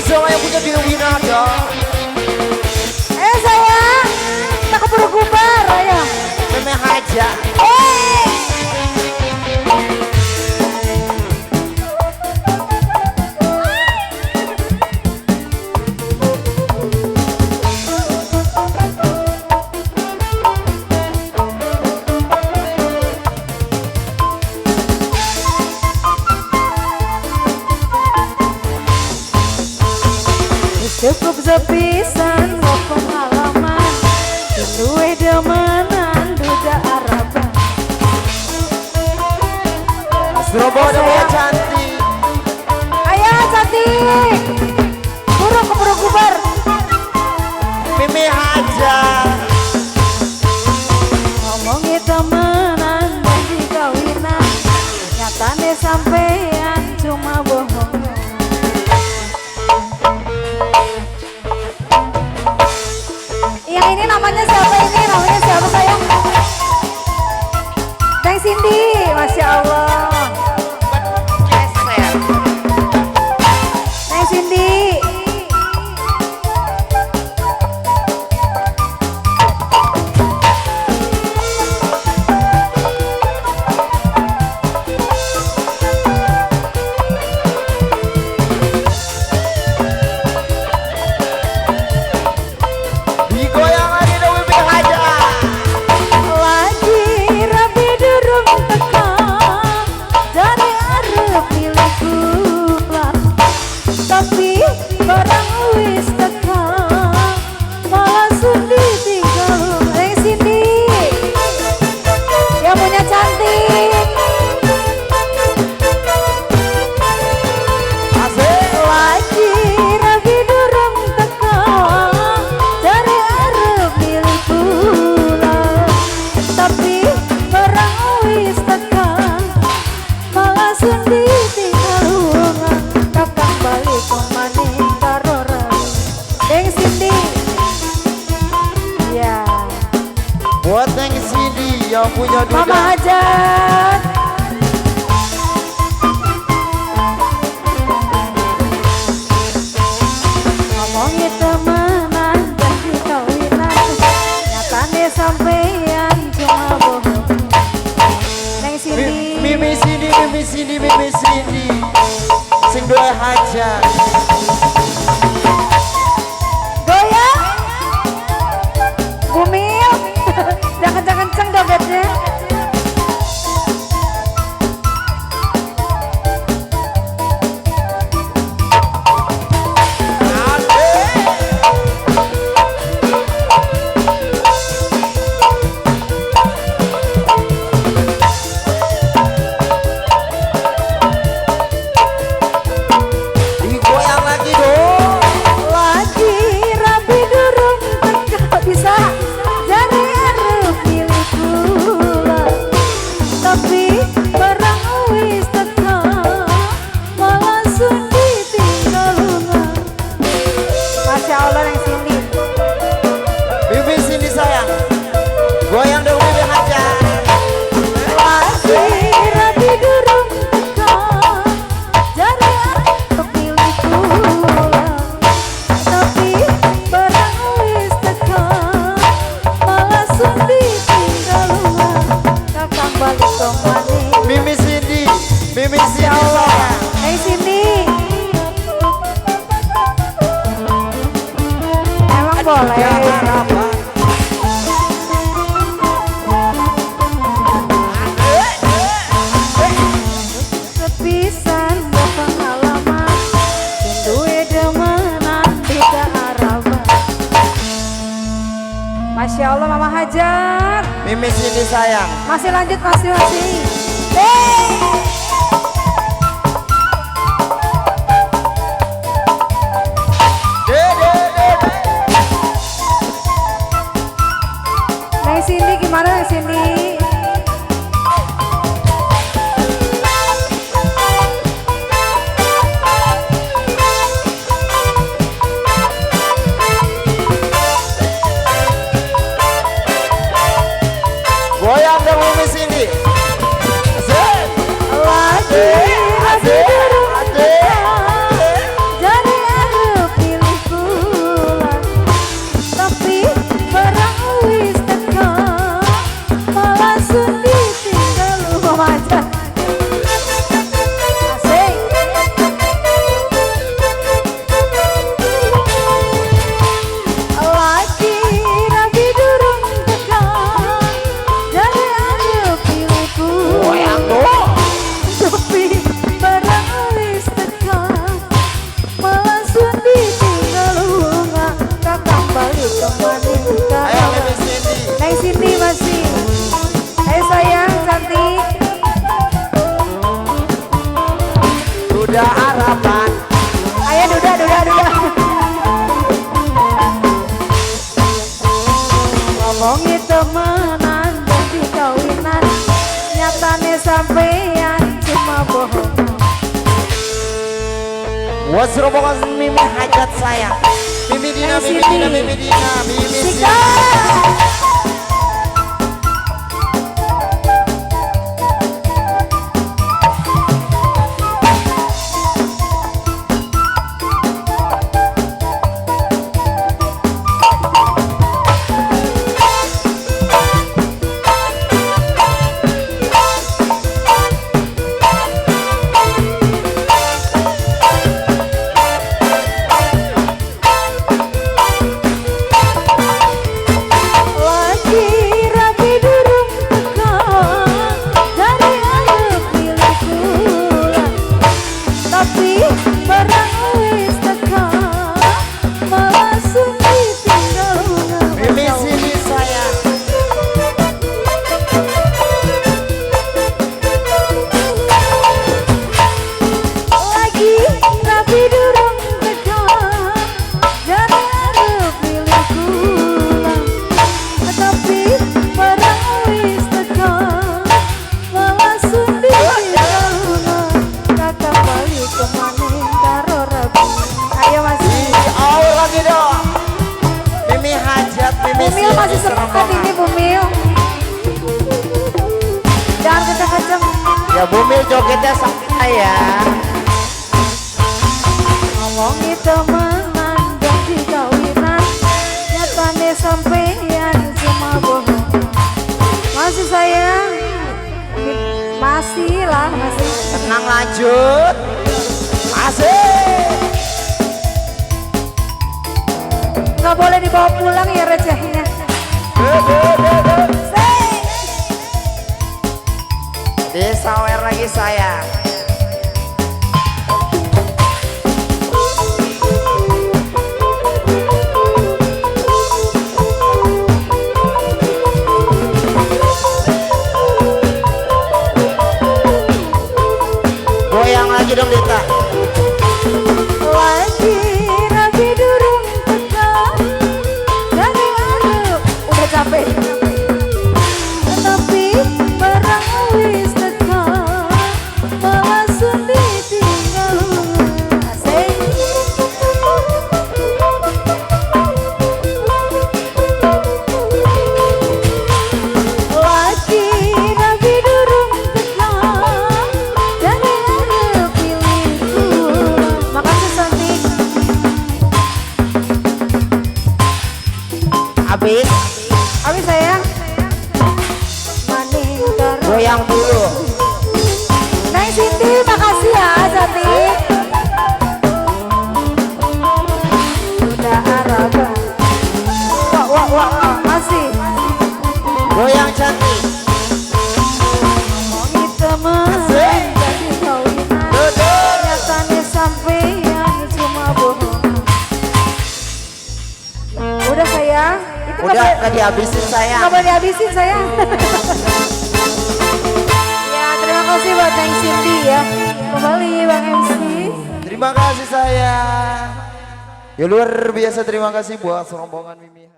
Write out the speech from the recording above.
sama yang punya Dina Winata. Sayang, tak keburu gubar ayo. Meme Haja. Cukup sepisan mau pengalaman duwe demenan duda Araban Surabaya mau cantik. ayo cantik buruk keburu gubar Meme Haja. ngomongi temenan dan dikawinan nyatane sampean cuma bohong. Yang ini namanya siapa ini? Namanya siapa sayang? Neng Cindy, Masya Allah. Geser. Neng Cindy. Digoyang lagi dong Meme Haja. Lagi rapi durung tekan dari arep pilih pulang. Tapi barang wis tekan malah sundi tinggal. Neng Cindy yang punya cantik. Asik. Lagi rapi durung tekan dari arep milih pulang. Tapi barang wis tekan malah sundi tinggal lungan. Kakang balik kemana karo rawi Neng Cindy. Ya Buat Neng Cindy yang punya Mama duda. Hajat. Ngomongi temenan dan dikawinan nyatane sampean cuma bohong. Neng Cindy Meme Cindy, Meme Cindy, Meme Cindy. Sing dua Haja. goyang Bumil udah kenceng-kenceng jogetnya. Digoyang lagi dong. Lagi rapi durung teka bisa dari arep pilih pulang. Tapi barang wis teka malah sundi tinggal lungan. Masya Allah Neng Cindy. Meme Cindy sayang. Goyang dong Meme Haja. Lagi rapi durung teka dari arep pilih pulang. Tapi barang wis teka malah sundi tinggal lungan. Kakang balik kemana? Meme Cindy, Meme Cindy sayang. Neng Cindy. Emang boleh. Harapan. Sepisan berpengalaman duwe demenan beda Araban. Masya Allah Mama Hajar. Meme Cindy sayang. Masih lanjut masih. Neng Cindy gimana Neng Cindy? Goyang dong Meme Cindy. Asik. duda harapan. Ayo duda. Ngomongi temenan jadi kawinan, nyatane sampean cuma bohong. Was rombongan Mimi hajat saya. Mimi Dina. Sika. Bumil masih semangat ini Bumil. Jangan kenceng-kenceng. Ya Bumil jogetnya santai ya. Ngomongi temenan jadi kawinan, nyatane sampean cuma bohong. Masih sayang, masih lah masih. Tenang lanjut. Masih. Nggak boleh dibawa pulang ya recehnya. Disawer lagi saya. Goyang lagi dong Dita. Capek. Tetapi barang wis teka, malah sudah tinggal. Asik. Lagi nabi durung teka, jadi ada pilihku. Makasih Santi. Habis sayang. Goyang dulu. Neng Cindy, makasih ya cantik. Udah harapan. Wah, masih. Goyang cantik. Ngomongi temen jadi kawinan, nyatanya sampean cuma bohong. Udah sayang. Udah gak dihabisin sayang. Gak boleh dihabisin sayang. Ya terima kasih buat Neng Cindy ya. Kembali Bang MC. Terima kasih sayang. Ya luar biasa terima kasih buat rombongan Mimi.